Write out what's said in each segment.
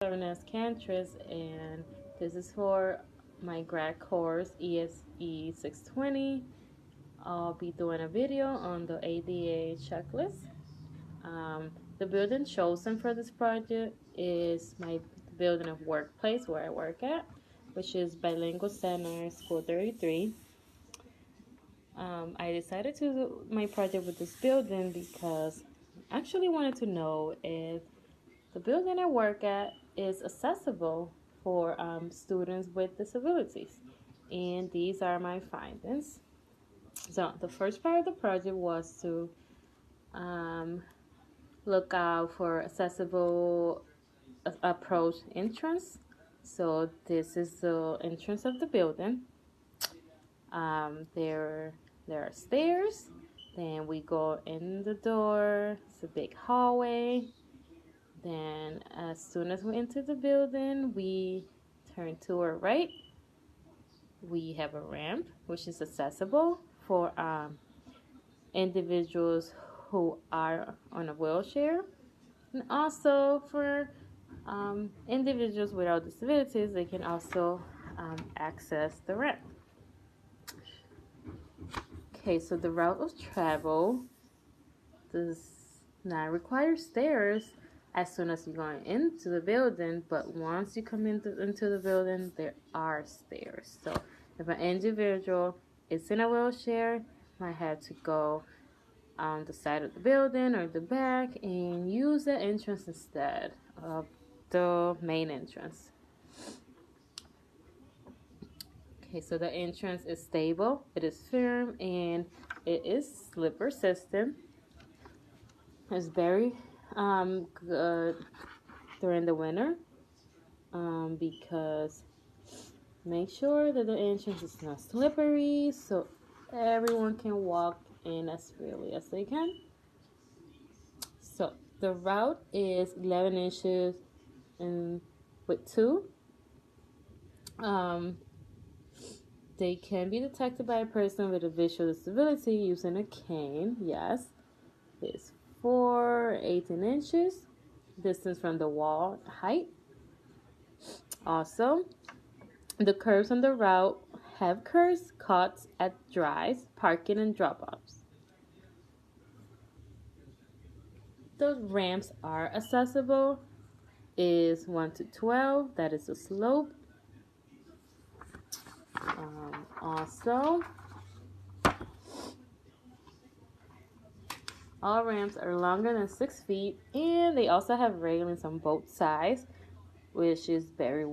Serving as Cantress, and this is for my grad course ESE 620. I'll be doing a video on the ADA checklist. The building chosen for this project is my building of workplace where I work at, which is Bilingual Center School 33. I decided to do my project with this building because I actually wanted to know if the building I work at is accessible for students with disabilities. And these are my findings. So, the first part of the project was to um, look out for accessible approach entrance. So, this is the entrance of the building. There, there are stairs. Then we go in the door. It's a big hallway. Then, as soon as we enter the building, we turn to our right. We have a ramp, which is accessible for individuals who are on a wheelchair, and also for individuals without disabilities, they can also access the ramp. Okay, so the route of travel does not require stairs as soon as you're going into the building, but once you come into the building, there are stairs. So if an individual is in a wheelchair, might have to go on the side of the building or the back and use the entrance instead of the main entrance. Okay, so the entrance is stable, it is firm, and it is slip resistant. It's very good during the winter because make sure that the entrance is not slippery so everyone can walk in as freely as they can. So the route is 11 inches in with two. They can be detected by a person with a visual disability using a cane. Yes, it's 18 inches distance from the wall height. Also, the curves on the route have curves cuts at drives, parking, and drop-offs. The ramps are accessible. Is 1 to 12. That is a slope. Also, all ramps are longer than 6 feet, and they also have railings on both sides, which is very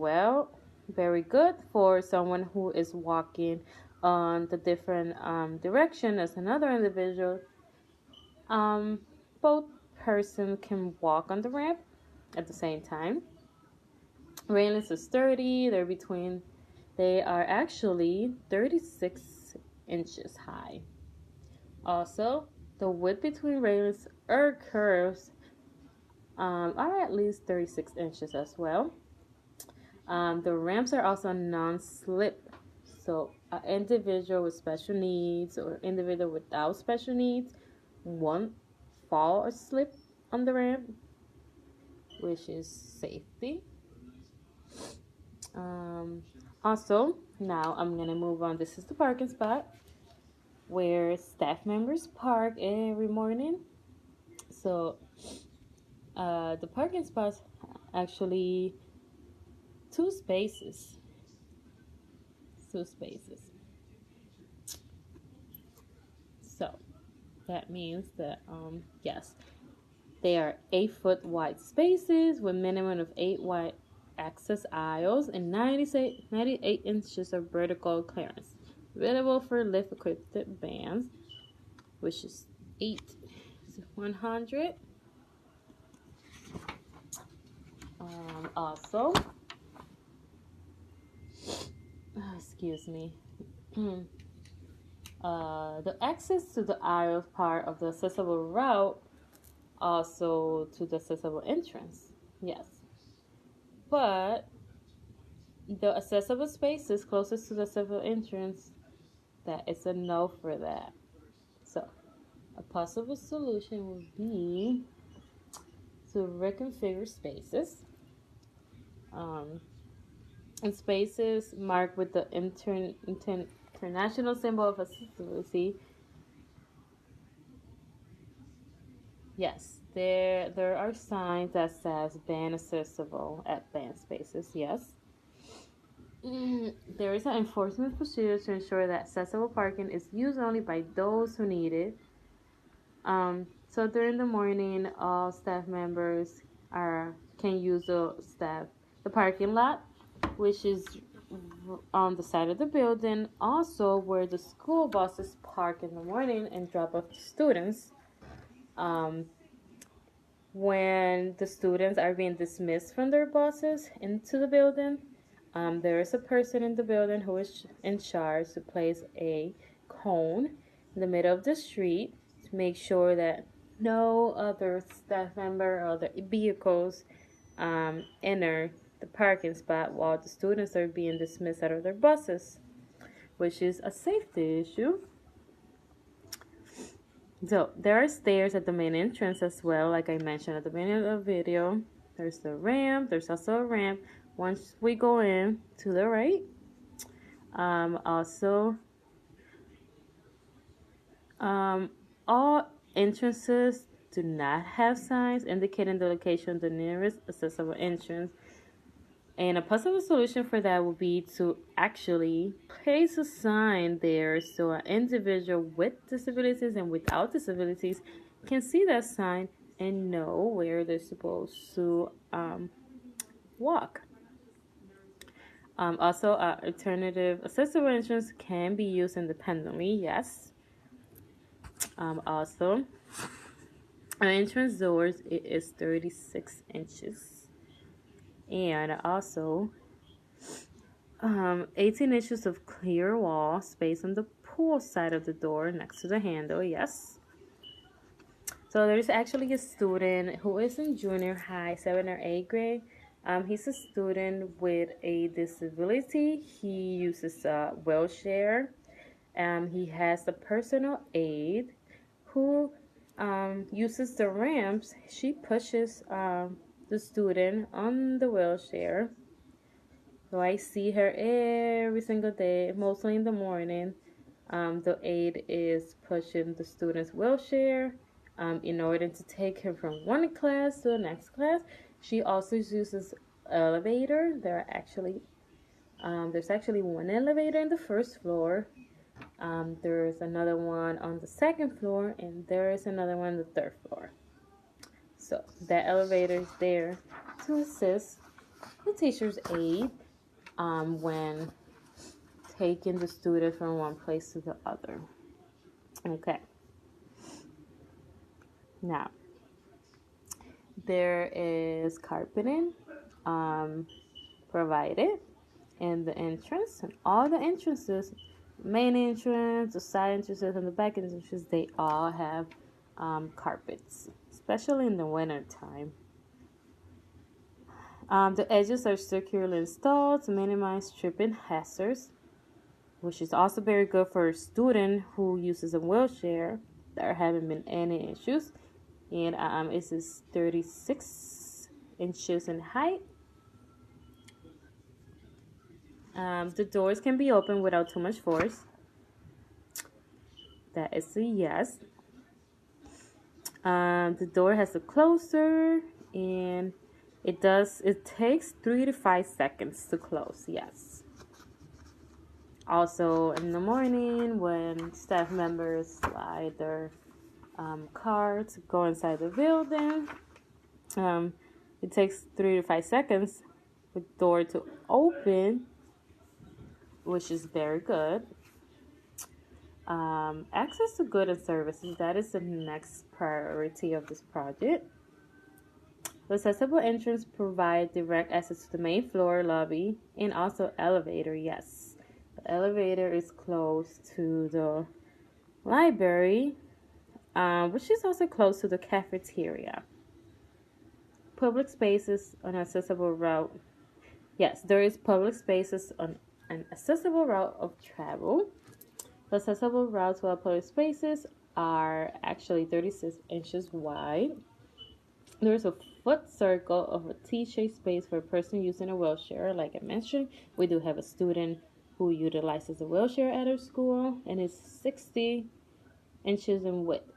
good for someone who is walking on the different direction as another individual. Both person can walk on the ramp at the same time. Railings are sturdy. They are actually 36 inches high. Also, the width between railings or curves are at least 36 inches as well. The ramps are also non-slip, so an individual with special needs or individual without special needs won't fall or slip on the ramp, which is safety. Also, now I'm gonna move on. This is the parking spot where staff members park every morning. So the parking spots actually two spaces. Two spaces. So that means that yes, they are 8-foot wide spaces with minimum of 8 wide access aisles and 98 inches of vertical clearance. Available for lift equipped bands, which is 8 to 100. Also, excuse me. The access to the aisle part of the accessible route, also to the accessible entrance. Yes, but the accessible spaces closest to the accessible entrance, that is a no for that. So, a possible solution would be to reconfigure spaces and spaces marked with the international symbol of accessibility. Yes, there are signs that says ban accessible at banned spaces. Yes. There is an enforcement procedure to ensure that accessible parking is used only by those who need it. So during the morning, all staff members can use the parking lot, which is on the side of the building, also where the school buses park in the morning and drop off the students. Um, when the students are being dismissed from their buses into the building, there is a person in the building who is in charge to place a cone in the middle of the street to make sure that no other staff member or other vehicles enter the parking spot while the students are being dismissed out of their buses, which is a safety issue. So there are stairs at the main entrance as well, like I mentioned at the beginning of the video. There's the ramp. There's also a ramp once we go in to the right. Also, all entrances do not have signs indicating the location of the nearest accessible entrance. And a possible solution for that would be to actually place a sign there so an individual with disabilities and without disabilities can see that sign and know where they're supposed to walk. Also, alternative accessible entrance can be used independently, yes. Also, an entrance doors is 36 inches. And also, 18 inches of clear wall space on the pool side of the door next to the handle, yes. So there's actually a student who is in junior high, 7th or 8th grade. He's a student with a disability. He uses a wheelchair. He has a personal aide who uses the ramps. She pushes the student on the wheelchair. So I see her every single day, mostly in the morning. The aide is pushing the student's wheelchair in order to take him from one class to the next class. She also uses elevator. There's actually one elevator in the first floor. There's another one on the second floor, and there is another one on the third floor. So that elevator is there to assist the teacher's aide when taking the student from one place to the other. Okay. Now, there is carpeting provided in the entrance, and all the entrances, main entrance, the side entrances, and the back entrances, they all have carpets, especially in the winter time. The edges are circularly installed to minimize tripping hazards, which is also very good for a student who uses a wheelchair. There haven't been any issues. And it is 36 inches in height. The doors can be opened without too much force. That is a yes. The door has a closer, and it takes 3 to 5 seconds to close, yes. Also, in the morning, when staff members slide their car to go inside the building, it takes 3 to 5 seconds for the door to open, which is very good. Access to goods and services, that is the next priority of this project. The accessible entrance provide direct access to the main floor, lobby, and also elevator, yes. The elevator is close to the library, which is also close to the cafeteria. Public spaces on accessible route. Yes, there is public spaces on an accessible route of travel. The accessible routes to our public spaces are actually 36 inches wide. There's a foot circle of a T-shaped space for a person using a wheelchair. Like I mentioned, we do have a student who utilizes a wheelchair at our school, and it's 60 inches in width.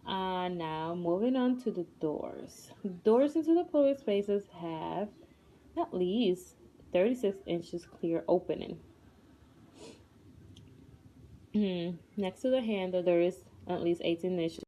Now moving on to the doors. Doors into the public spaces have at least 36 inches clear opening. Next to the handle, there is at least 18 inches